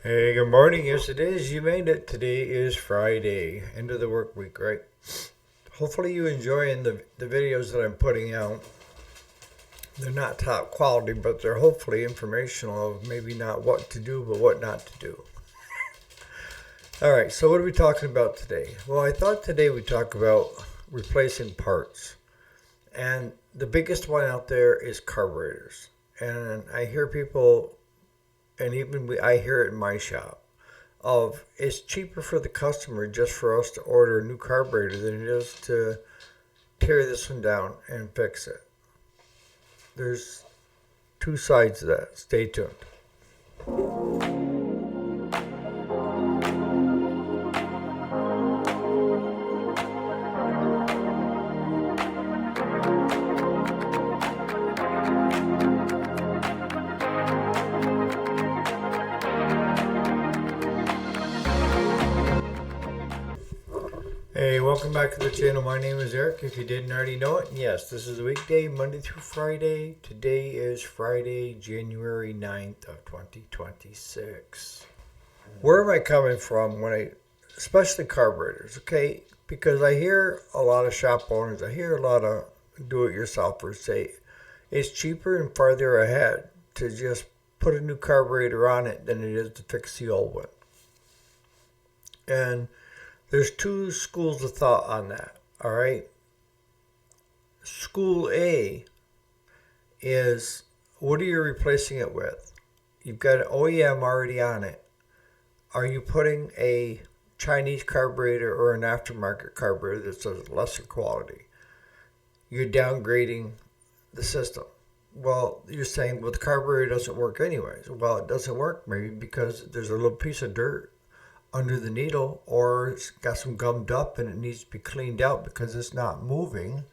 Hey, good morning. Yes, it is. You made it. Today is Friday, end of the work week, right? Hopefully, you enjoying the videos that I'm putting out. They're not top quality, but they're hopefully informational of maybe not what to do, but what not to do. All right, so what are we talking about today? Well, I thought today we'd talk about replacing parts. And the biggest one out there is carburetors. And I hear people, and I hear it in my shop of it's cheaper for the customer just for us to order a new carburetor than it is to tear this one down and fix it. There's two sides to that. Stay tuned. Hey, welcome back to the channel. My name is Eric. If you didn't already know it, yes, this is a weekday, Monday through Friday. Today is Friday, January 9th of 2026. Where am I coming from especially carburetors, okay? Because I hear a lot of shop owners, I hear a lot of do-it-yourselfers say it's cheaper and farther ahead to just put a new carburetor on it than it is to fix the old one. And there's two schools of thought on that, all right? School A is, what are you replacing it with? You've got an OEM already on it. Are you putting a Chinese carburetor or an aftermarket carburetor that's of lesser quality? You're downgrading the system. Well, you're saying, well, the carburetor doesn't work anyways. Well, it doesn't work maybe because there's a little piece of dirt under the needle, or it's got some gummed up and it needs to be cleaned out because it's not moving.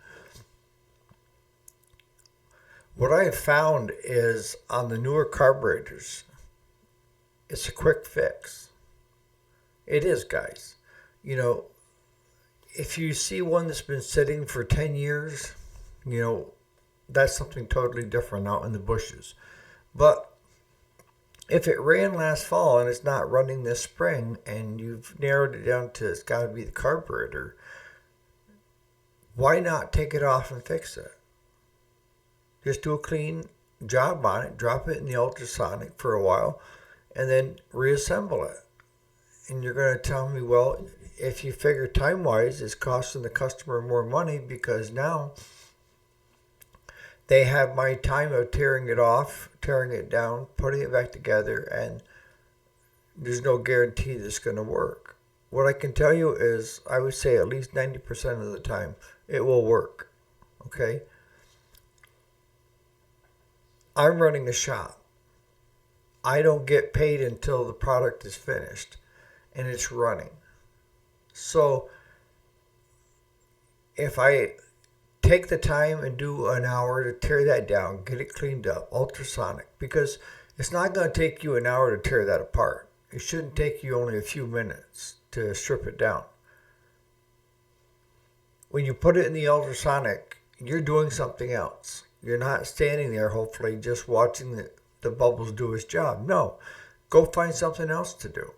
What I have found is on the newer carburetors, it's a quick fix. It is, guys. You know, if you see one that's been sitting for 10 years, that's something totally different out in the bushes. But if it ran last fall and it's not running this spring and you've narrowed it down to it's got to be the carburetor, why not take it off and fix it? Just do a clean job on it, drop it in the ultrasonic for a while, and then reassemble it. And you're going to tell me, well, if you figure time-wise, it's costing the customer more money because now they have my time of tearing it off, tearing it down, putting it back together, and there's no guarantee that it's going to work. What I can tell you is I would say at least 90% of the time it will work, okay? I'm running a shop. I don't get paid until the product is finished and it's running. So if I take the time and do an hour to tear that down, get it cleaned up, ultrasonic, because it's not going to take you an hour to tear that apart. It shouldn't take you only a few minutes to strip it down. When you put it in the ultrasonic, you're doing something else. You're not standing there, hopefully, just watching the bubbles do its job. No, go find something else to do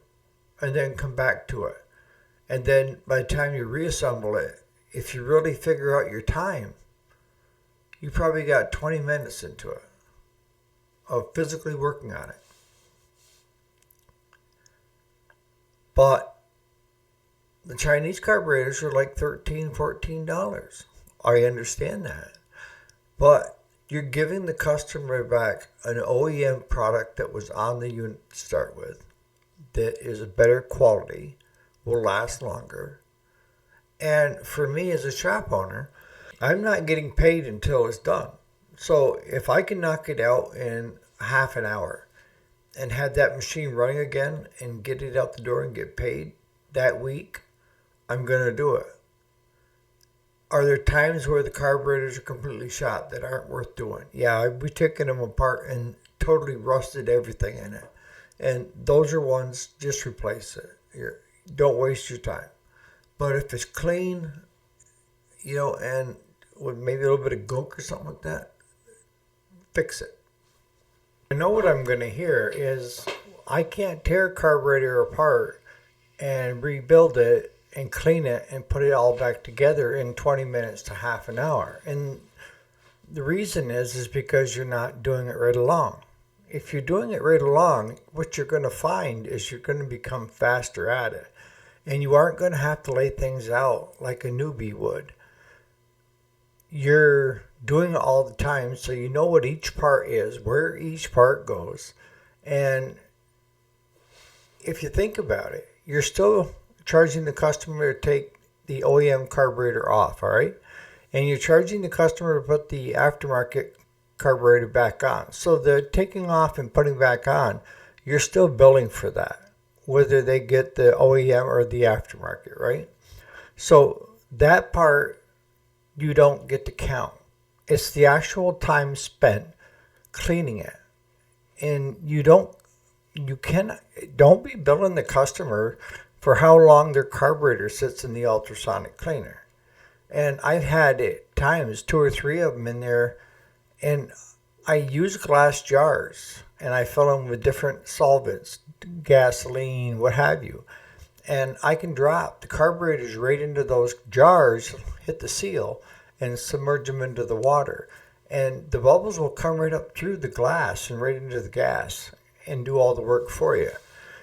and then come back to it. And then by the time you reassemble it, if you really figure out your time, you probably got 20 minutes into it of physically working on it. But the Chinese carburetors are like $13, $14. I understand that. But you're giving the customer back an OEM product that was on the unit to start with, that is a better quality, will last longer. And for me as a shop owner, I'm not getting paid until it's done. So if I can knock it out in half an hour and have that machine running again and get it out the door and get paid that week, I'm going to do it. Are there times where the carburetors are completely shot that aren't worth doing? Yeah, I've been taking them apart and totally rusted everything in it. And those are ones, just replace it. Don't waste your time. But if it's clean, and with maybe a little bit of gunk or something like that, fix it. I know what I'm going to hear is, I can't tear a carburetor apart and rebuild it and clean it and put it all back together in 20 minutes to half an hour. And the reason is because you're not doing it right along. If you're doing it right along, what you're going to find is you're going to become faster at it. And you aren't going to have to lay things out like a newbie would. You're doing it all the time, so you know what each part is, where each part goes. And if you think about it, you're still charging the customer to take the OEM carburetor off, all right? And you're charging the customer to put the aftermarket carburetor back on. So the taking off and putting back on, you're still billing for that, whether they get the OEM or the aftermarket, right? So that part you don't get to count. It's the actual time spent cleaning it. And don't be billing the customer for how long their carburetor sits in the ultrasonic cleaner. And I've had at times 2 or 3 of them in there, and I use glass jars and I fill them with different solvents, gasoline, what have you. And I can drop the carburetors right into those jars, hit the seal, and submerge them into the water. And the bubbles will come right up through the glass and right into the gas and do all the work for you.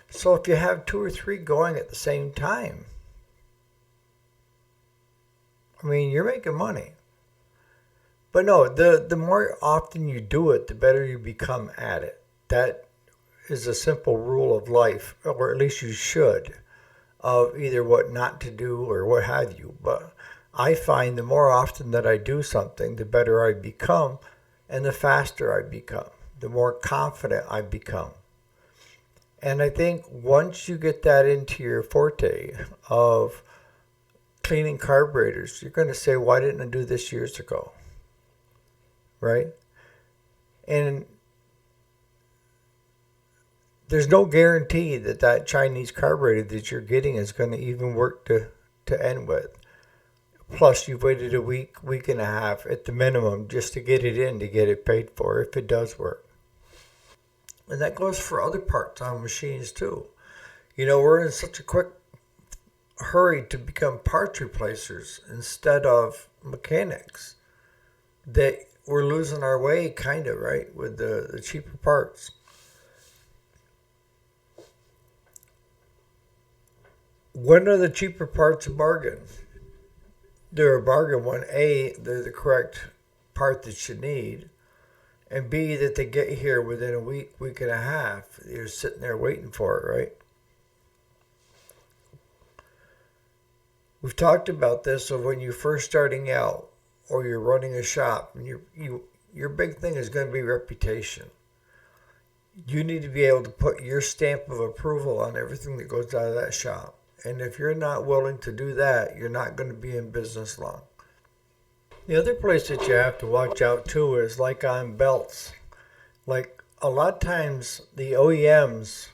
So if you have 2 or 3 going at the same time, I mean, you're making money. But no, the more often you do it, the better you become at it. That is a simple rule of life, or at least you should, of either what not to do or what have you. But I find the more often that I do something, the better I become and the faster I become, the more confident I become. And I think once you get that into your forte of cleaning carburetors, you're going to say, why didn't I do this years ago? Right? And there's no guarantee that that Chinese carburetor that you're getting is going to even work to end with. Plus, you've waited a week and a half at the minimum just to get it in, to get it paid for, if it does work. And that goes for other parts on machines too. You know, we're in such a quick hurry to become parts replacers instead of mechanics that we're losing our way, kind of, right, with the cheaper parts. When are the cheaper parts a bargain? They're a bargain when A, they're the correct part that you need, and B, that they get here within a week and a half. You're sitting there waiting for it, right? We've talked about this of when you're first starting out or you're running a shop, and your big thing is going to be reputation. You need to be able to put your stamp of approval on everything that goes out of that shop. And if you're not willing to do that, you're not going to be in business long. The other place that you have to watch out too is like on belts. Like a lot of times the OEMs,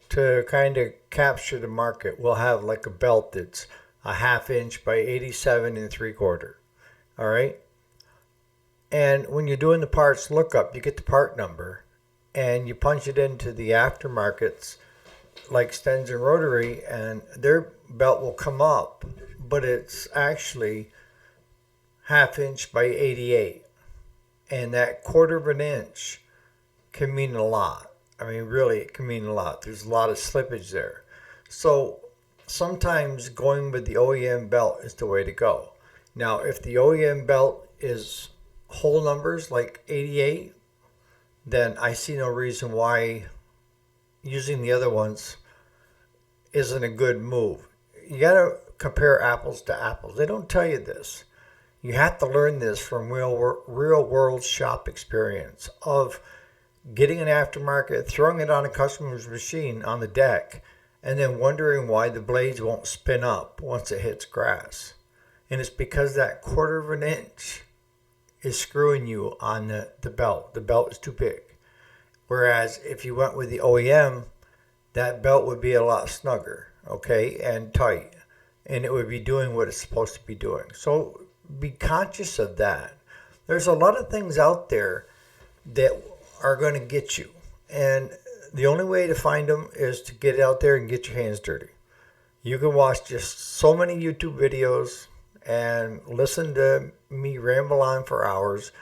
to kind of capture the market, will have like a belt that's a 1/2 inch by 87 3/4. All right. And when you're doing the parts lookup, you get the part number and you punch it into the aftermarkets like Stens and Rotary, and their belt will come up, but it's actually 1/2 inch by 88. And that 1/4 of an inch can mean a lot. I mean, really, it can mean a lot. There's a lot of slippage there. So sometimes going with the OEM belt is the way to go. Now, if the OEM belt is whole numbers like 88, then I see no reason why using the other ones isn't a good move. You got to compare apples to apples. They don't tell you this. You have to learn this from real world shop experience of getting an aftermarket, throwing it on a customer's machine on the deck, and then wondering why the blades won't spin up once it hits grass. And it's because that 1/4 of an inch is screwing you on the belt. The belt is too big. Whereas if you went with the OEM, that belt would be a lot snugger, okay, and tight, and it would be doing what it's supposed to be doing. So be conscious of that. There's a lot of things out there that are going to get you, and the only way to find them is to get out there and get your hands dirty. You can watch just so many YouTube videos and listen to me ramble on for hours,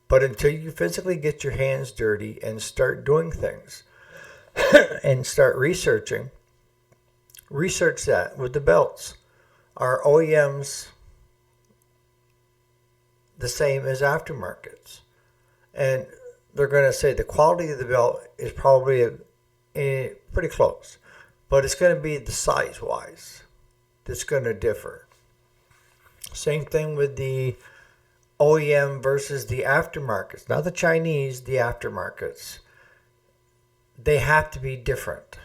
but until you physically get your hands dirty and start doing things and start research that with the belts. Are OEMs the same as aftermarkets? And they're going to say the quality of the belt is probably pretty close, but it's going to be the size wise that's going to differ. Same thing with the OEM versus the aftermarkets. Not the Chinese, the aftermarkets. They have to be different.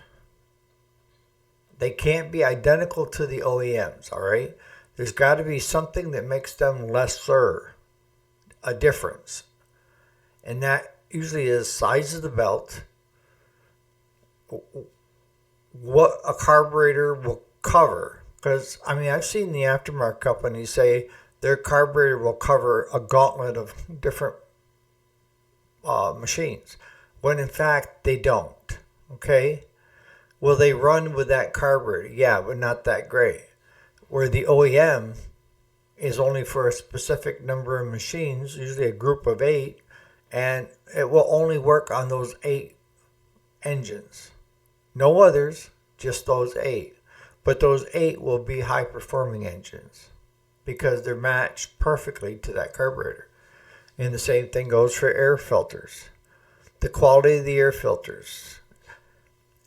They can't be identical to the OEMs, all right? There's got to be something that makes them lesser, a difference. And that usually is size of the belt, what a carburetor will cover. Because, I mean, I've seen the aftermarket companies say their carburetor will cover a gauntlet of different machines, when in fact they don't, okay? Will they run with that carburetor? Yeah, but not that great. Where the OEM is only for a specific number of machines, usually a group of 8, and it will only work on those 8 engines. No others, just those 8. But those 8 will be high-performing engines because they're matched perfectly to that carburetor. And the same thing goes for air filters. The quality of the air filters.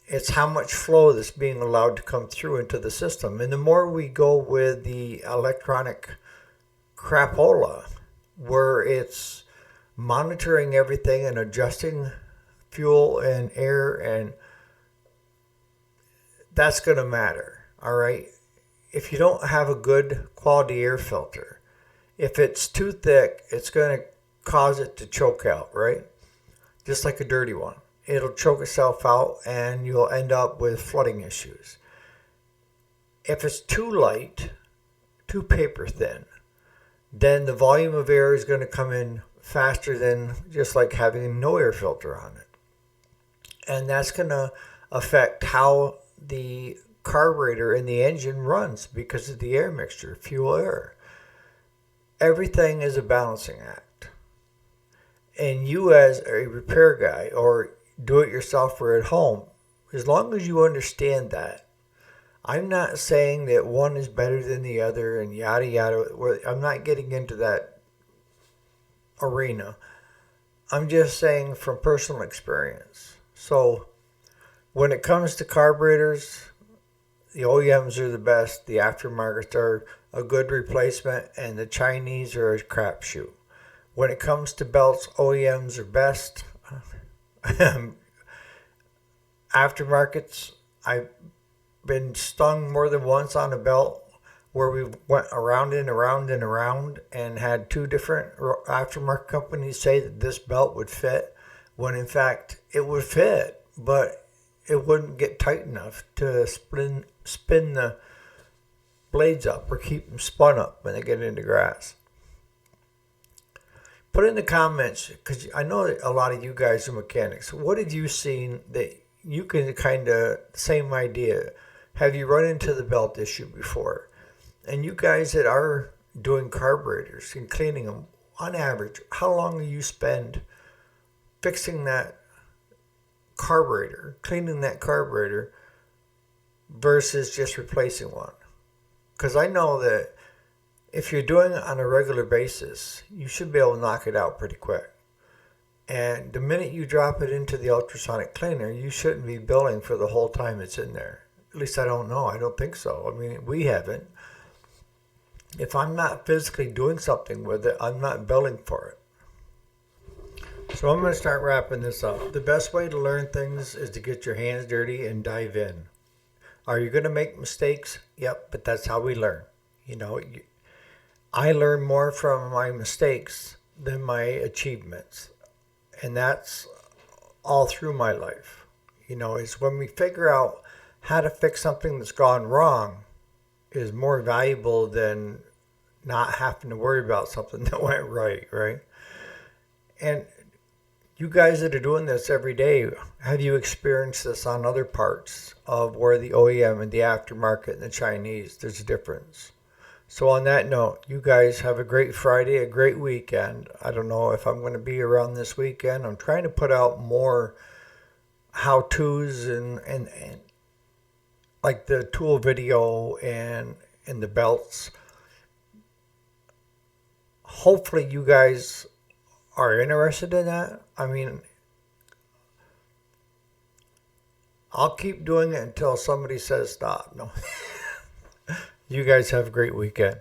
It's how much flow that's being allowed to come through into the system. And the more we go with the electronic crapola, where it's monitoring everything and adjusting fuel and air, and that's going to matter, all right? If you don't have a good quality air filter, if it's too thick, it's going to cause it to choke out, right? Just like a dirty one. It'll choke itself out and you'll end up with flooding issues. If it's too light, too paper thin, then the volume of air is going to come in faster than just like having no air filter on it. And that's going to affect how the carburetor in the engine runs because of the air mixture, fuel air. Everything is a balancing act. And you as a repair guy or do-it-yourselfer at home, as long as you understand that, I'm not saying that one is better than the other and yada yada. I'm not getting into that arena. I'm just saying from personal experience. So when it comes to carburetors, the OEMs are the best, the aftermarkets are a good replacement, and the Chinese are a crapshoot. When it comes to belts, OEMs are best. Aftermarkets, I've been stung more than once on a belt where we went around and around and around and had 2 different aftermarket companies say that this belt would fit, when in fact it would fit, but it wouldn't get tight enough to spin the blades up or keep them spun up when they get into grass. Put in the comments, because I know that a lot of you guys are mechanics. What have you seen that you can kind of, same idea. Have you run into the belt issue before? And you guys that are doing carburetors and cleaning them, on average, how long do you spend fixing that carburetor, cleaning that carburetor versus just replacing one? Because I know that if you're doing it on a regular basis, you should be able to knock it out pretty quick. And the minute you drop it into the ultrasonic cleaner, you shouldn't be billing for the whole time it's in there. At least I don't know. I don't think so. I mean, we haven't. If I'm not physically doing something with it, I'm not billing for it. So I'm going to start wrapping this up. The best way to learn things is to get your hands dirty and dive in. Are you going to make mistakes? Yep, but that's how we learn. You know, I learn more from my mistakes than my achievements. And that's all through my life. You know, it's when we figure out how to fix something that's gone wrong is more valuable than not having to worry about something that went right, right? And You guys that are doing this every day, have you experienced this on other parts of where the OEM and the aftermarket and the Chinese, there's a difference? So on that note, you guys have a great Friday, a great weekend. I don't know if I'm going to be around this weekend. I'm trying to put out more how-tos and like the tool video and the belts. Hopefully you guys are interested in that. I mean, I'll keep doing it until somebody says stop. No. You guys have a great weekend.